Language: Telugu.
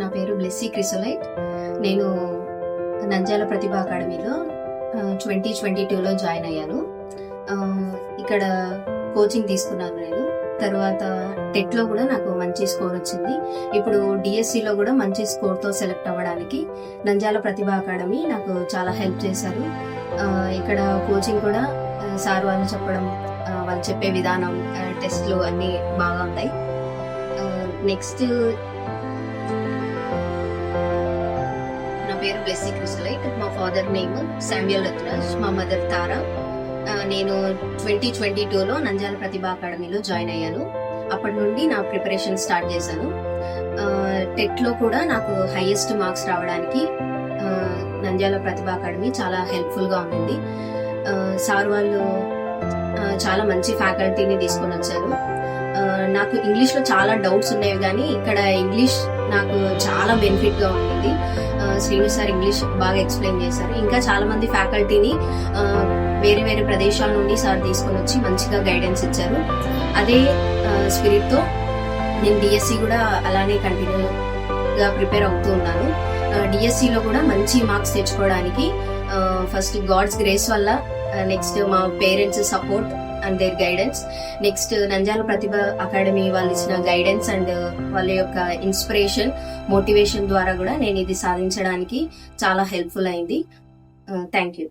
నా పేరు బ్లెస్సీ క్రిసోలైట్. నేను నంద్యాల ప్రతిభ అకాడమీలో 2022లో జాయిన్ అయ్యాను. ఇక్కడ కోచింగ్ తీసుకున్నాను నేను. తర్వాత టెట్లో కూడా నాకు మంచి స్కోర్ వచ్చింది. ఇప్పుడు డిఎస్సిలో కూడా మంచి స్కోర్తో సెలెక్ట్ అవ్వడానికి నంద్యాల ప్రతిభ అకాడమీ నాకు చాలా హెల్ప్ చేశారు. ఇక్కడ కోచింగ్ కూడా సార్ వాళ్ళు చెప్పడం, వాళ్ళు చెప్పే విధానం, టెస్ట్లు అన్నీ బాగా ఉంటాయి. నెక్స్ట్ నా పేరు బ్లెస్సీ క్రిసోలైట్. మా ఫాదర్ నేమ్ శామ్యుయల్ రత్రాజ్, మా మదర్ తారా. నేను 2022లో నంద్యాల ప్రతిభ అకాడమీలో జాయిన్ అయ్యాను. అప్పటి నుండి నా ప్రిపరేషన్ స్టార్ట్ చేశాను. టెట్లో కూడా నాకు హైయెస్ట్ మార్క్స్ రావడానికి నంద్యాల ప్రతిభ అకాడమీ చాలా హెల్ప్ఫుల్గా ఉంది. సార్ వాళ్ళు చాలా మంచి ఫ్యాకల్టీని తీసుకొని వచ్చారు. నాకు ఇంగ్లీష్లో చాలా డౌట్స్ ఉండేవి, కానీ ఇక్కడ ఇంగ్లీష్ నాకు చాలా బెనిఫిట్గా ఉంటుంది. శ్రీను సార్ ఇంగ్లీష్ బాగా ఎక్స్ప్లెయిన్ చేశారు. ఇంకా చాలా మంది ఫ్యాకల్టీని వేరే వేరే ప్రదేశాల నుండి సార్ తీసుకొని వచ్చి మంచిగా గైడెన్స్ ఇచ్చారు. అదే స్పిరిట్తో నేను డిఎస్సి కూడా అలానే కంటిన్యూగా ప్రిపేర్ అవుతూ ఉన్నాను. డిఎస్సిలో కూడా మంచి మార్క్స్ తెచ్చుకోవడానికి ఫస్ట్ గాడ్స్ గ్రేస్ వల్ల, నెక్స్ట్ మా parents support and their guidance, next Nandyal Pratibha academy వాళ్ళు ఇచ్చిన గైడెన్స్ అండ్ వాళ్ళ యొక్క ఇన్స్పిరేషన్, మోటివేషన్ ద్వారా కూడా నేను ఇది సాధించడానికి చాలా హెల్ప్ఫుల్ అయింది. Thank you.